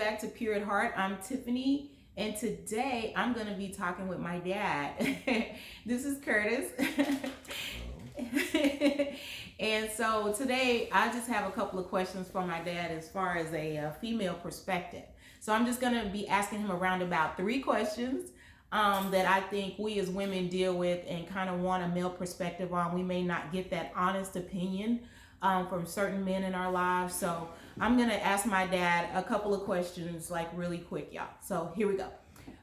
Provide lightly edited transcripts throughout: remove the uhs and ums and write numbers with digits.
back to Pure at Heart. I'm Tiffany, and today I'm going to be talking with my dad. This is Curtis. And so today I just have a couple of questions for my dad as far as a female perspective. So I'm just going to be asking him around about 3 questions that I think we as women deal with and kind of want a male perspective on. We may not get that honest opinion from certain men in our lives. So I'm going to ask my dad a couple of questions, like really quick, y'all. So here we go.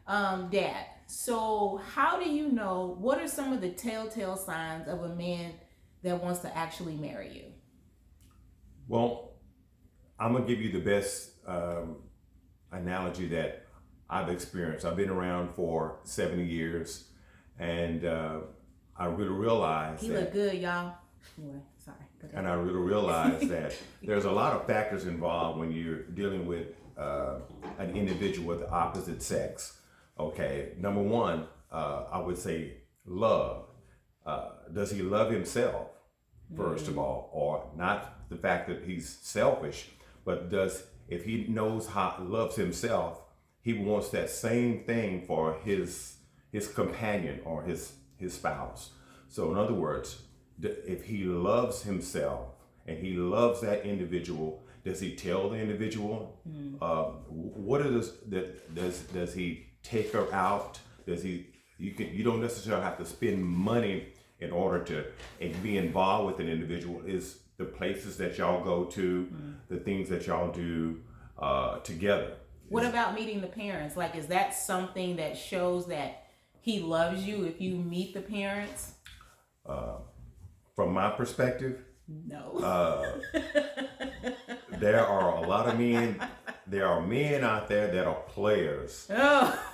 Dad, so how do you know, what are some of the telltale signs of a man that wants to actually marry you? Well, I'm going to give you the best analogy that I've experienced. I've been around for 70 years, and I really realized He look good, y'all. Anyway, sorry. And I really realized that there's a lot of factors involved when you're dealing with an individual with the opposite sex. Okay, number one, I would say love. Does he love himself, first of all, or not the fact that he's selfish, but if he knows how loves himself, he wants that same thing for his companion or his spouse. So in other words, if he loves himself and he loves that individual, does he tell the individual what it is that does he take her out? You don't necessarily have to spend money in order to be involved with an individual. Is the places that y'all go to, the things that y'all do together. What about meeting the parents? Like, is that something that shows that he loves you if you meet the parents? From my perspective, no. There are a lot of men. There are men out there that are players,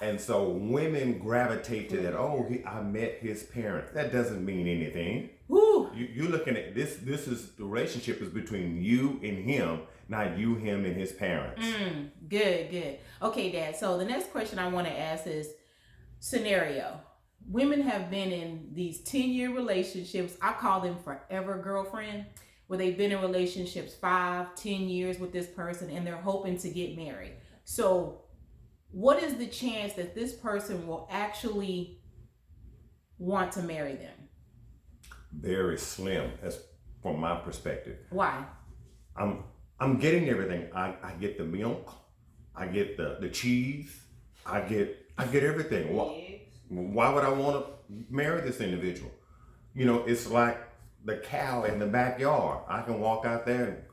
and so women gravitate to that. Oh, I met his parents. That doesn't mean anything. Woo. You're looking at this. This is the relationship is between you and him, not you, him, and his parents. Good. Okay, Dad. So the next question I want to ask is scenario. Women have been in these 10-year relationships. I call them forever girlfriend, where they've been in relationships 5, 10 years with this person and they're hoping to get married. So what is the chance that this person will actually want to marry them? Very slim, as from my perspective. Why? I'm getting everything. I get the milk, I get the cheese, I get everything. Why would I want to marry this individual? You know, it's like the cow in the backyard. I can walk out there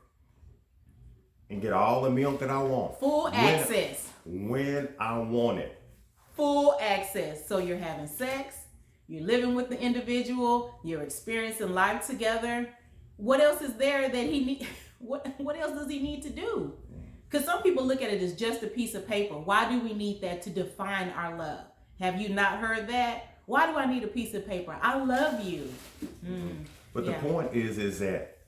and get all the milk that I want. Full access. When I want it. Full access. So you're having sex, you're living with the individual, you're experiencing life together. What else is there that he need? What else does he need to do? Because some people look at it as just a piece of paper. Why do we need that to define our love? Have you not heard that? Why do I need a piece of paper? I love you. But the point is that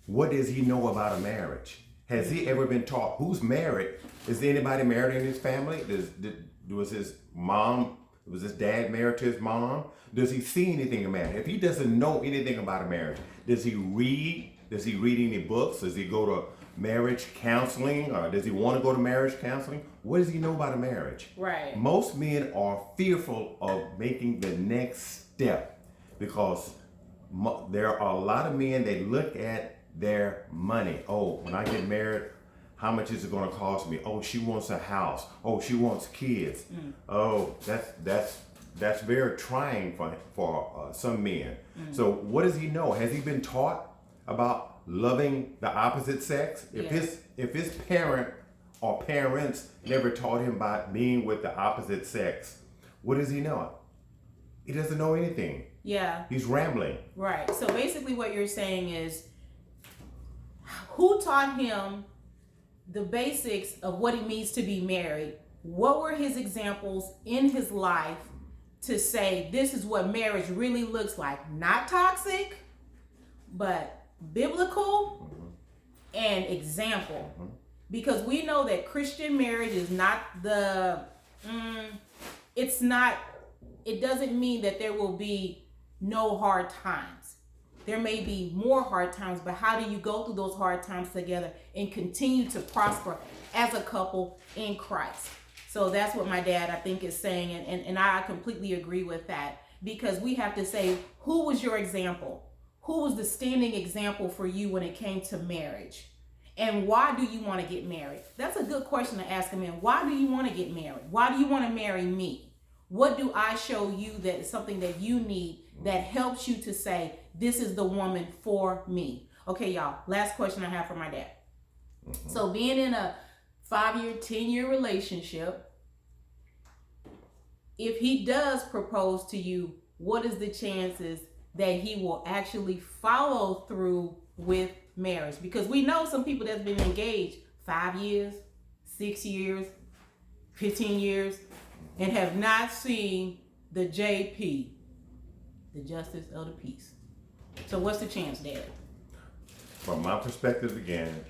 what does he know about a marriage? Has he ever been taught who's married? Is anybody married in his family? Was his dad married to his mom? Does he see anything in marriage? If he doesn't know anything about a marriage, does he read? Does he read any books? Does he go to marriage counseling, or does he want to go to marriage counseling? What does he know about a marriage? Right. Most men are fearful of making the next step because there are a lot of men that look at their money. Oh, when I get married, how much is it going to cost me? Oh, she wants a house. Oh, she wants kids. Oh, that's very trying for some men. So what does he know? Has he been taught about loving the opposite sex? If his parent or parents never taught him about being with the opposite sex, what does he know? He doesn't know anything. Yeah. He's rambling. Right. So basically what you're saying is, who taught him the basics of what it means to be married? What were his examples in his life to say this is what marriage really looks like? Not toxic, but biblical and example. Because we know that Christian marriage is not it doesn't mean that there will be no hard times. There may be more hard times, but how do you go through those hard times together and continue to prosper as a couple in Christ? So that's what my dad, I think, is saying. And I completely agree with that, because we have to say, who was your example? Who was the standing example for you when it came to marriage? And why do you want to get married? That's a good question to ask a man. Why do you want to get married? Why do you want to marry me? What do I show you that is something that you need that helps you to say, this is the woman for me? Okay, y'all, last question I have for my dad. So being in a 5-year, 10-year relationship, if he does propose to you, what is the chances that he will actually follow through with marriage? Because we know some people that's been engaged 5 years, 6 years, 15 years, and have not seen the JP, the Justice of the Peace. So what's the chance, Dad? From my perspective, again,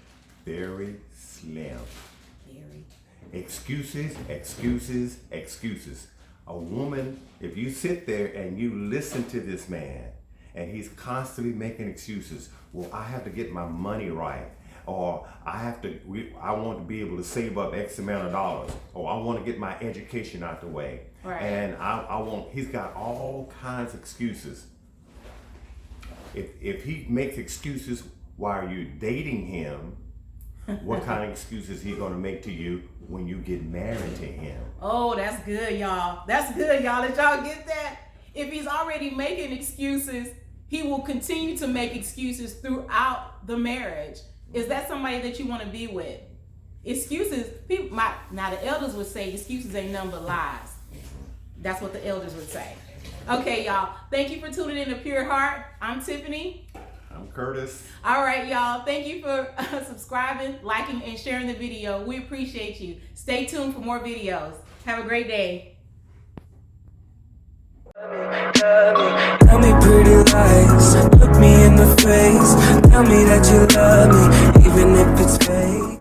very slim. Very. Excuses, excuses, excuses. A woman, if you sit there and you listen to this man and he's constantly making excuses, well, I have to get my money right, or I want to be able to save up X amount of dollars, or I want to get my education out the way. Right. And he's got all kinds of excuses. If he makes excuses while you're dating him, what kind of excuses is he going to make to you when you get married to him? Oh, that's good, y'all. That's good, y'all. Did y'all get that? If he's already making excuses, he will continue to make excuses throughout the marriage. Is that somebody that you want to be with? Excuses, now the elders would say excuses ain't nothing but lies. That's what the elders would say. Okay, y'all. Thank you for tuning in to Pure Heart. I'm Tiffany. I'm Curtis. All right, y'all. Thank you for subscribing, liking, and sharing the video. We appreciate you. Stay tuned for more videos. Have a great day. Tell me pretty lies, look me in the face. Tell me that you love me, even if it's fake.